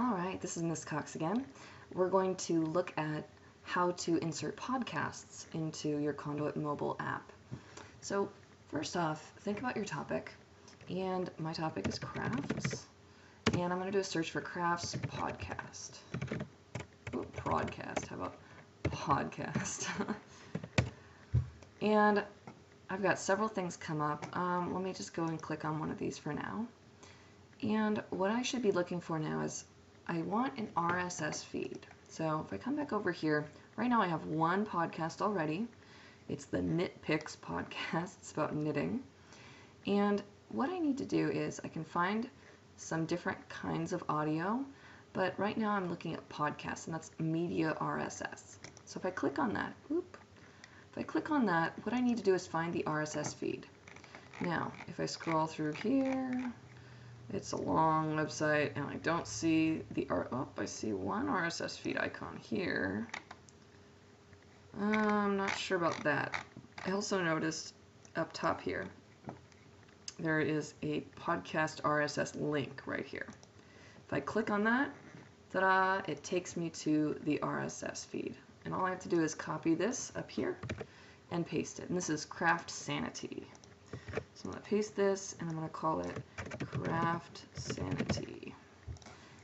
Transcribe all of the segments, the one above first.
All right, this is Miss Cox again. We're going to look at how to insert podcasts into your Conduit mobile app. So first off, think about your topic, and my topic is crafts, and I'm going to do a search for crafts podcast. Ooh, broadcast, how about podcast? And I've got several things come up. Let me just go and click on one of these for now. And what I should be looking for now is I want an RSS feed. So if I come back over here, right now I have one podcast already. It's the Knit Picks podcast. It's about knitting. And what I need to do is I can find some different kinds of audio, but right now I'm looking at podcasts, and that's media RSS. So if I click on that, what I need to do is find the RSS feed. Now, if I scroll through here, it's a long website, and I don't see the I see one RSS feed icon here. I'm not sure about that. I also noticed up top here, there is a podcast RSS link right here. If I click on that, ta-da, it takes me to the RSS feed. And all I have to do is copy this up here and paste it. And this is Craft Sanity. So I'm going to paste this, and I'm going to call it Craft Sanity.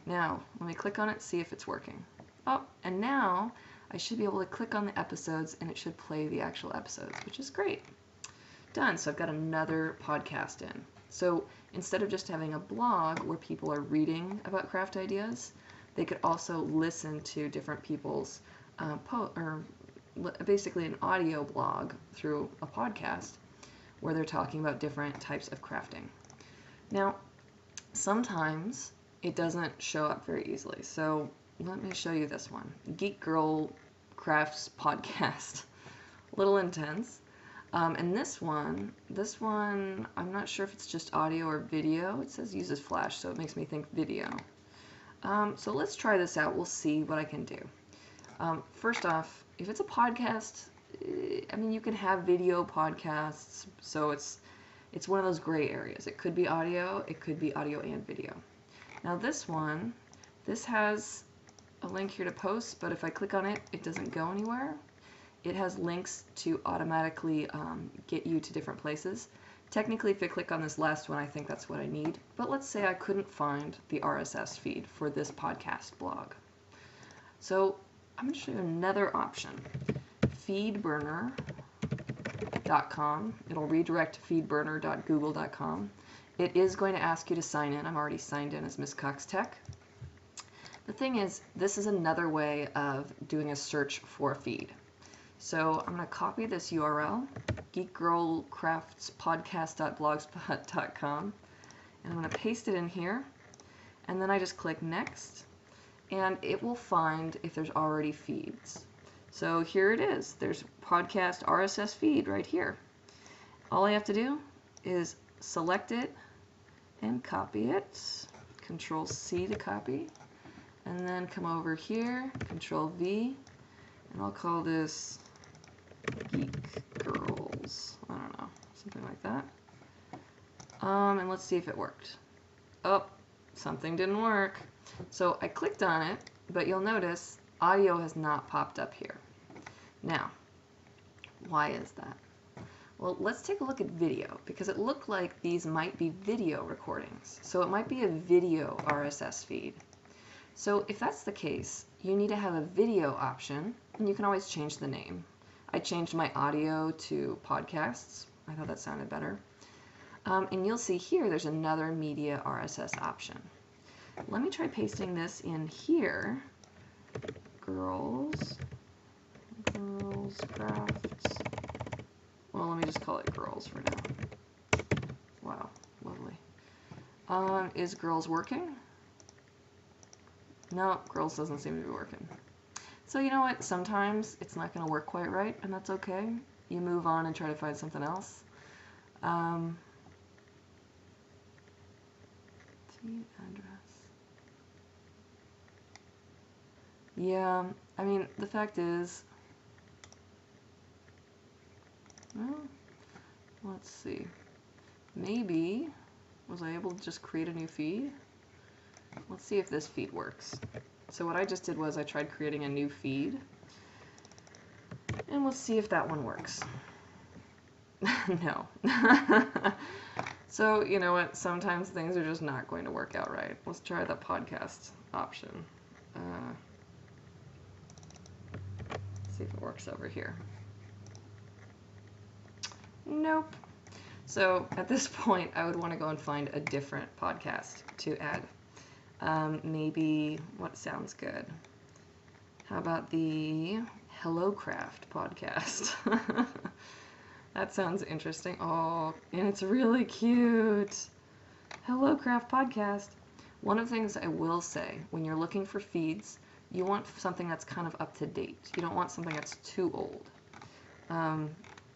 Now, let me click on it, see if it's working. Oh, and now I should be able to click on the episodes, and it should play the actual episodes, which is great. Done. So I've got another podcast in. So instead of just having a blog where people are reading about craft ideas, they could also listen to different people's basically an audio blog through a podcast where they're talking about different types of crafting. Now, sometimes it doesn't show up very easily, so let me show you this one. Geek Girl Crafts Podcast. A little intense. And this one, I'm not sure if it's just audio or video. It says uses Flash, so it makes me think video. So let's try this out. We'll see what I can do. First off, if it's a podcast, I mean, you can have video podcasts, so it's one of those gray areas. It could be audio and video. Now this one, this has a link here to post, but if I click on it, it doesn't go anywhere. It has links to automatically get you to different places. Technically, if I click on this last one, I think that's what I need. But let's say I couldn't find the RSS feed for this podcast blog. So I'm going to show you another option. Feedburner.com. It'll redirect to feedburner.google.com. It is going to ask you to sign in. I'm already signed in as Miss Cox Tech. The thing is, this is another way of doing a search for a feed. So I'm going to copy this URL, geekgirlcraftspodcast.blogspot.com, and I'm going to paste it in here, and then I just click next, and it will find if there's already feeds. So here it is. There's podcast RSS feed right here. All I have to do is select it and copy it. Control C to copy. And then come over here, Control V, and I'll call this Geek Girls. I don't know, something like that. And let's see if it worked. Oh, something didn't work. So I clicked on it, but you'll notice audio has not popped up here. Now, why is that? Well, let's take a look at video, because it looked like these might be video recordings. So it might be a video RSS feed. So if that's the case, you need to have a video option, and you can always change the name. I changed my audio to podcasts. I thought that sounded better. And you'll see here there's another media RSS option. Let me try pasting this in here. Girls Crafts. Well, let me just call it Girls for now. Wow, lovely. Is Girls working? No, Girls doesn't seem to be working. So you know what? Sometimes it's not going to work quite right, and that's okay. You move on and try to find something else. Feed address. Yeah, I mean, the fact is, well, let's see. Maybe, was I able to just create a new feed? let's see if this feed works. So what I just did was I tried creating a new feed, and we'll see if that one works. No. So, you know what? Sometimes things are just not going to work out right. Let's try the podcast option. See if it works over here. Nope. So at this point, I would want to go and find a different podcast to add. Maybe, what sounds good? How about the Hello Craft podcast? That sounds interesting. Oh, and it's really cute. Hello Craft podcast. One of the things I will say, when you're looking for feeds, you want something that's kind of up to date. You don't want something that's too old.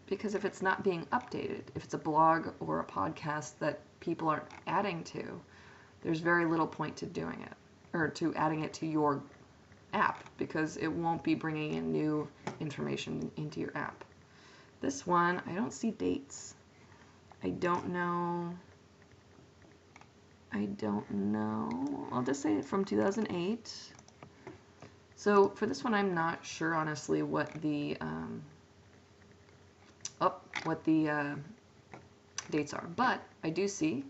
Because if it's not being updated, if it's a blog or a podcast that people aren't adding to, there's very little point to doing it, or to adding it to your app, because it won't be bringing in new information into your app. This one, I don't see dates. I don't know. I'll just say from 2008. So for this one, I'm not sure, honestly, what the dates are. But I do see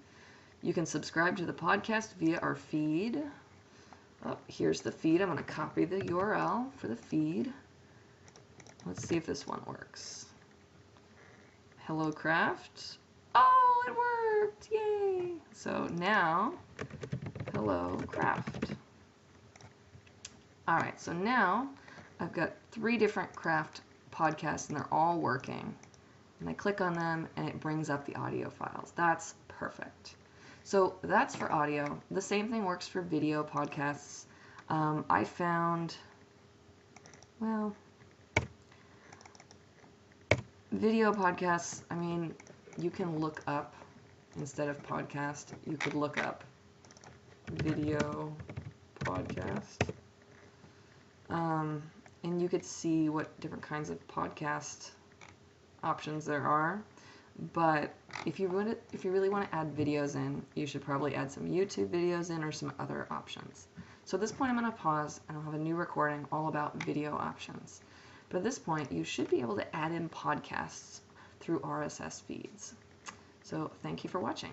you can subscribe to the podcast via our feed. Oh, here's the feed. I'm going to copy the URL for the feed. Let's see if this one works. Hello Craft. Oh, it worked! Yay! So now, Hello Craft. Alright, so now I've got 3 different craft podcasts and they're all working. And I click on them and it brings up the audio files. That's perfect. So that's for audio. The same thing works for video podcasts. I found, well, video podcasts, I mean, you can look up, instead of podcast, you could look up video podcast. And you could see what different kinds of podcast options there are. But if you really want to add videos in, you should probably add some YouTube videos in or some other options. So at this point I'm going to pause and I'll have a new recording all about video options. But at this point you should be able to add in podcasts through RSS feeds. So thank you for watching.